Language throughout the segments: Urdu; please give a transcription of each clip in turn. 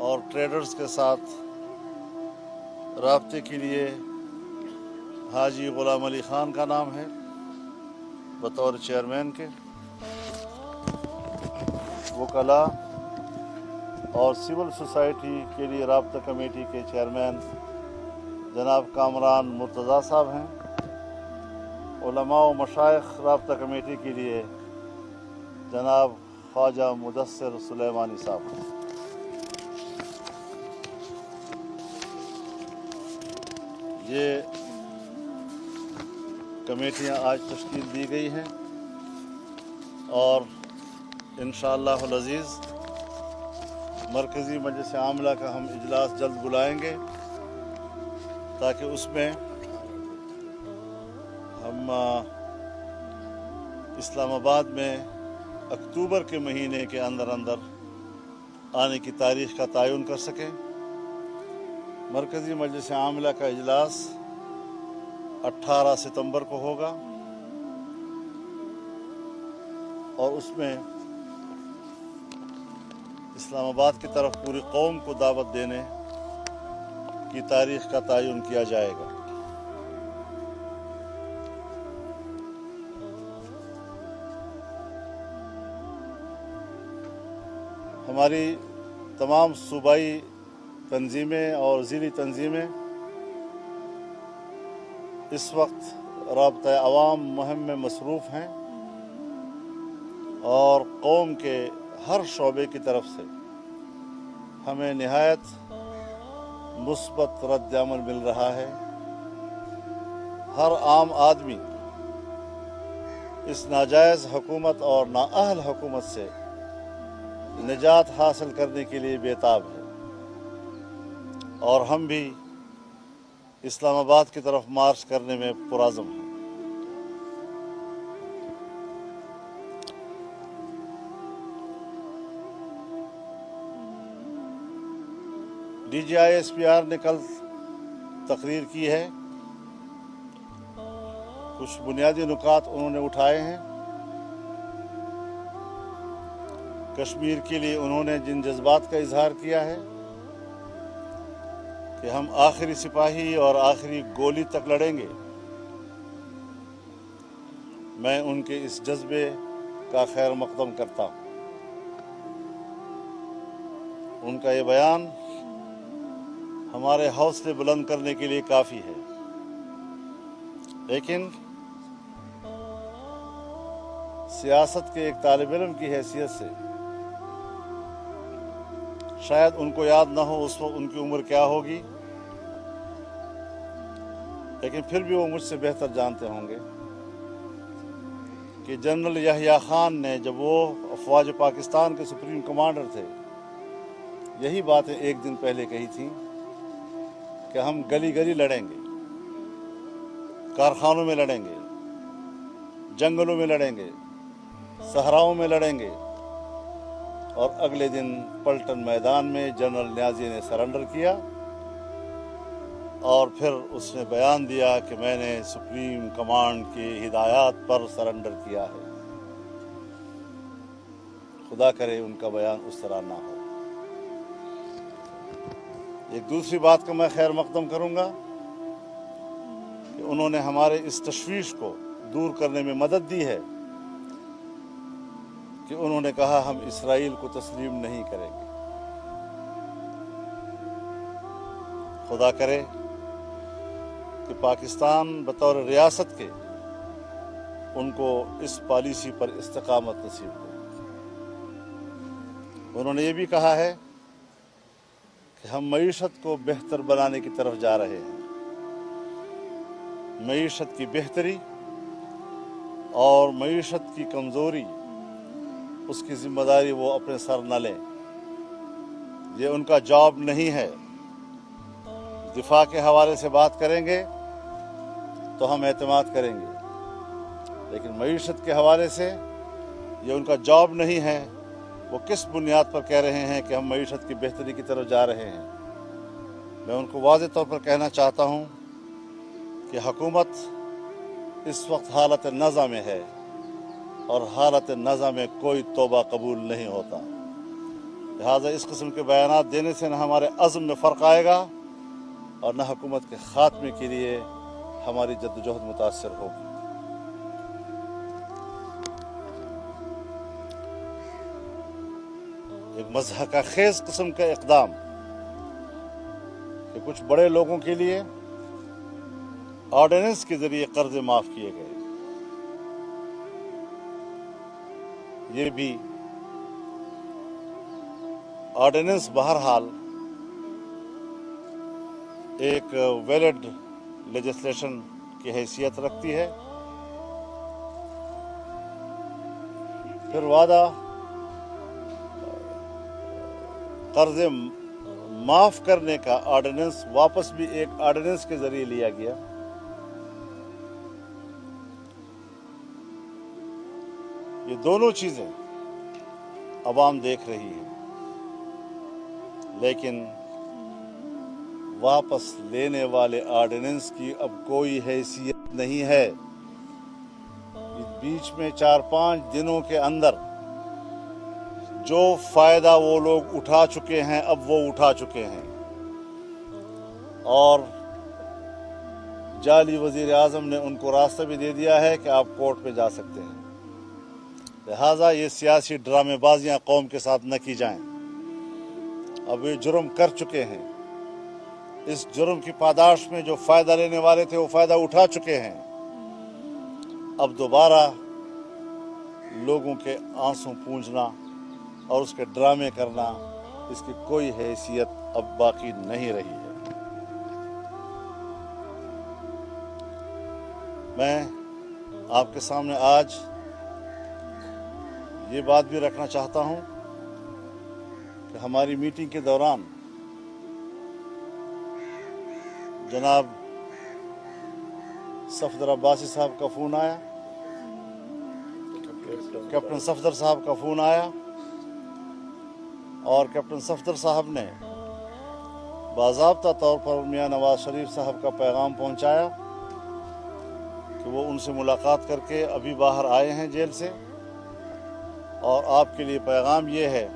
اور ٹریڈرز کے ساتھ رابطے کے لیے حاجی غلام علی خان کا نام ہے بطور چیئرمین کے۔ وکلاء اور سول سوسائٹی کے لیے رابطہ کمیٹی کے چیئرمین جناب کامران مرتضیٰ صاحب ہیں۔ علماء و مشائخ رابطہ کمیٹی کے لیے جناب خواجہ مدثر سلیمانی صاحب ہیں۔ یہ کمیٹیاں آج تشکیل دی گئی ہیں اور انشاءاللہ العزیز مرکزی مجلس عاملہ کا ہم اجلاس جلد بلائیں گے تاکہ اس میں ہم اسلام آباد میں اکتوبر کے مہینے کے اندر آنے کی تاریخ کا تعین کر سکیں۔ مرکزی مجلس عاملہ کا اجلاس 18 ستمبر کو ہوگا اور اس میں اسلام آباد کی طرف پوری قوم کو دعوت دینے کی تاریخ کا تعین کیا جائے گا۔ ہماری تمام صوبائی تنظیمیں اور ضلعی تنظیمیں اس وقت رابطہ عوام مہم میں مصروف ہیں اور قوم کے ہر شعبے کی طرف سے ہمیں نہایت مثبت رد عمل مل رہا ہے۔ ہر عام آدمی اس ناجائز حکومت اور نااہل حکومت سے نجات حاصل کرنے کے لیے بیتاب ہے اور ہم بھی اسلام آباد کی طرف مارچ کرنے میں پرعزم ہیں۔ D G I S P R نے کل تقریر کی ہے، کچھ بنیادی نکات انہوں نے اٹھائے ہیں۔ کشمیر کے لیے انہوں نے جن جذبات کا اظہار کیا ہے کہ ہم آخری سپاہی اور آخری گولی تک لڑیں گے، میں ان کے اس جذبے کا خیر مقدم کرتا ہوں۔ ان کا یہ بیان ہمارے حوصلے بلند کرنے کے لیے کافی ہے، لیکن سیاست کے ایک طالب علم کی حیثیت سے شاید ان کو یاد نہ ہو اس وقت ان کی عمر کیا ہوگی، لیکن پھر بھی وہ مجھ سے بہتر جانتے ہوں گے کہ جنرل یحییٰ خان نے جب وہ افواج پاکستان کے سپریم کمانڈر تھے یہی باتیں ایک دن پہلے کہی تھیں کہ ہم گلی گلی لڑیں گے، کارخانوں میں لڑیں گے، جنگلوں میں لڑیں گے، صحراؤں میں لڑیں گے، اور اگلے دن پلٹن میدان میں جنرل نیازی نے سرنڈر کیا اور پھر اس نے بیان دیا کہ میں نے سپریم کمانڈ کی ہدایات پر سرنڈر کیا ہے۔ خدا کرے ان کا بیان اس طرح نہ ہو۔ ایک دوسری بات کا میں خیر مقدم کروں گا کہ انہوں نے ہمارے اس تشویش کو دور کرنے میں مدد دی ہے کہ انہوں نے کہا ہم اسرائیل کو تسلیم نہیں کریں گے۔ خدا کرے کہ پاکستان بطور ریاست کے ان کو اس پالیسی پر استقامت نصیب ہو۔ انہوں نے یہ بھی کہا ہے کہ ہم معیشت کو بہتر بنانے کی طرف جا رہے ہیں۔ معیشت کی بہتری اور معیشت کی کمزوری اس کی ذمہ داری وہ اپنے سر نہ لیں، یہ ان کا جاب نہیں ہے۔ دفاع کے حوالے سے بات کریں گے تو ہم اعتماد کریں گے، لیکن معیشت کے حوالے سے یہ ان کا جاب نہیں ہے۔ وہ کس بنیاد پر کہہ رہے ہیں کہ ہم معیشت کی بہتری کی طرف جا رہے ہیں؟ میں ان کو واضح طور پر کہنا چاہتا ہوں کہ حکومت اس وقت حالت نزع میں ہے اور حالت نزع میں کوئی توبہ قبول نہیں ہوتا۔ لہٰذا اس قسم کے بیانات دینے سے نہ ہمارے عزم میں فرق آئے گا اور نہ حکومت کے خاتمے کے لیے ہماری جدوجہد متاثر ہوگی۔ ایک مضحکہ خیز قسم کا اقدام کہ کچھ بڑے لوگوں کے لیے آرڈیننس کے ذریعے قرض معاف کیے گئے، یہ بھی آرڈیننس بہرحال ایک ویلڈ لیجسلیشن کی حیثیت رکھتی ہے۔ پھر وعدہ قرض معاف کرنے کا آرڈیننس واپس بھی ایک آرڈیننس کے ذریعے لیا گیا۔ یہ دونوں چیزیں عوام دیکھ رہی ہے، لیکن واپس لینے والے آرڈیننس کی اب کوئی حیثیت نہیں ہے۔ بیچ میں 4-5 دنوں کے اندر جو فائدہ وہ لوگ اٹھا چکے ہیں اب وہ اٹھا چکے ہیں، اور جعلی وزیر اعظم نے ان کو راستہ بھی دے دیا ہے کہ آپ کورٹ پہ جا سکتے ہیں۔ لہٰذا یہ سیاسی ڈرامے بازیاں قوم کے ساتھ نہ کی جائیں۔ اب یہ جرم کر چکے ہیں، اس جرم کی پاداش میں جو فائدہ لینے والے تھے وہ فائدہ اٹھا چکے ہیں۔ اب دوبارہ لوگوں کے آنسو پونجنا اور اس کے ڈرامے کرنا، اس کی کوئی حیثیت اب باقی نہیں رہی ہے۔ میں آپ کے سامنے آج یہ بات بھی رکھنا چاہتا ہوں کہ ہماری میٹنگ کے دوران جناب صفدر عباسی صاحب کا فون آیا، کیپٹن صفدر صاحب کا فون آیا، اور کیپٹن صفدر صاحب نے باضابطہ طور پر میاں نواز شریف صاحب کا پیغام پہنچایا کہ وہ ان سے ملاقات کر کے ابھی باہر آئے ہیں جیل سے، اور آپ کے لیے پیغام یہ ہے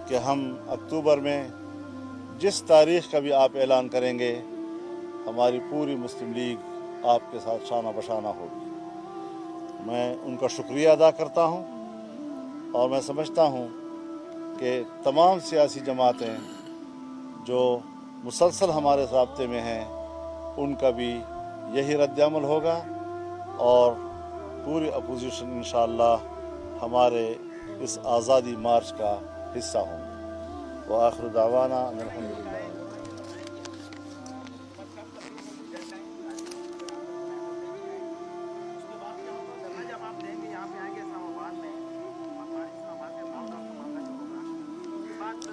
کہ ہم اکتوبر میں جس تاریخ کا بھی آپ اعلان کریں گے ہماری پوری مسلم لیگ آپ کے ساتھ شانہ بشانہ ہوگی۔ میں ان کا شکریہ ادا کرتا ہوں، اور میں سمجھتا ہوں کہ تمام سیاسی جماعتیں جو مسلسل ہمارے رابطے میں ہیں ان کا بھی یہی رد عمل ہوگا، اور پوری اپوزیشن انشاءاللہ ہمارے اس آزادی مارچ کا حصہ ہوں گے۔ وآخر دعوانا ان الحمدللہ۔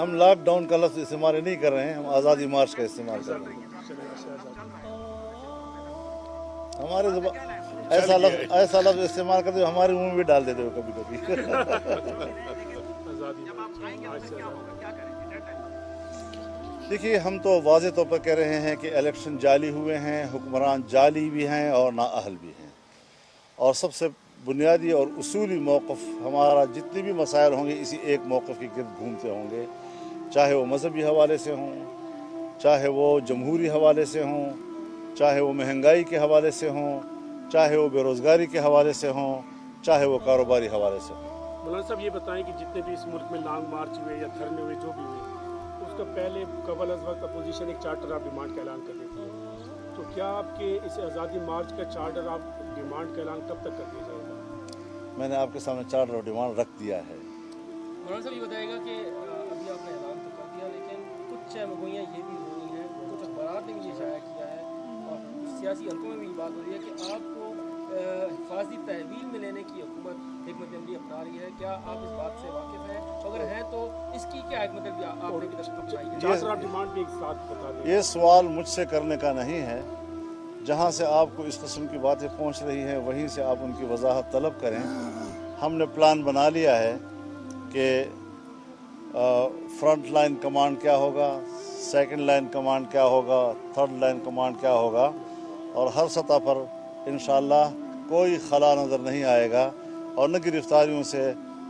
ہم لاک ڈاؤن کا لفظ استعمال نہیں کر رہے ہیں، ہم آزادی مارچ کا استعمال کر رہے ہیں۔ ہمارے ایسا لفظ استعمال کرتے ہو ہمارے منہ میں بھی ڈال دیتے ہو کبھی کبھی۔ دیکھیے، ہم تو واضح طور پر کہہ رہے ہیں کہ الیکشن جعلی ہوئے ہیں، حکمران جعلی بھی ہیں اور نااہل بھی ہیں، اور سب سے بنیادی اور اصولی موقف ہمارا جتنے بھی مسائل ہوں گے اسی ایک موقف کے گرد گھومتے ہوں گے، چاہے وہ مذہبی حوالے سے ہوں، چاہے وہ جمہوری حوالے سے ہوں، چاہے وہ مہنگائی کے حوالے سے ہوں، چاہے وہ بے روزگاری کے حوالے سے ہوں، چاہے وہ کاروباری حوالے سے ہوں۔ مولانا صاحب یہ بتائیں کہ جتنے بھی اس ملک میں لانگ مارچ ہوئے یا دھرنے ہوئے جو بھی ہوئے، اس کا پہلے قبل از وقت اپوزیشن ایک چارٹر آف ڈیمانڈ کا اعلان کر دیتی ہے، تو کیا آپ کے اس آزادی مارچ کا چارٹر آف ڈیمانڈ کا اعلان کب تک کر دیا جائے گا؟ میں نے آپ کے سامنے چارٹر آف ڈیمانڈ رکھ دیا ہے۔ مولانا صاحب یہ بتائے گا کہ ابھی آپ نے اعلان تو کر دیا، لیکن کچھ مگوئیاں یہ بھی ہو رہی ہیں، کچھ اخبارات نے بھی یہ شائع کیا ہے اور سیاسی حلقوں میں بھی یہ بات ہو رہی ہے کہ آپ کو حفاظتی تحویل میں لینے کی حکومت حکمت عملی اپنا رہی ہے، کیا آپ اس بات سے واقف ہیں؟ اگر ہیں تو اس کی کیا حکمت عملی آپ نے ابھی تک اپنائی ہے؟ چارٹر آف ڈیمانڈ بھی ایک ساتھ بتا دیں۔ یہ سوال مجھ سے کرنے کا نہیں ہے، جہاں سے آپ کو اس قسم کی باتیں پہنچ رہی ہیں وہیں سے آپ ان کی وضاحت طلب کریں۔ ہم نے پلان بنا لیا ہے کہ فرنٹ لائن کمانڈ کیا ہوگا، سیکنڈ لائن کمانڈ کیا ہوگا، تھرڈ لائن کمانڈ کیا ہوگا، اور ہر سطح پر انشاءاللہ کوئی خلا نظر نہیں آئے گا، اور نہ گرفتاریوں سے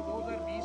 2020,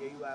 JUI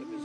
APC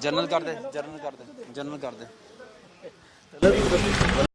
ਜਨਰਲ ਕਰ ਦੇ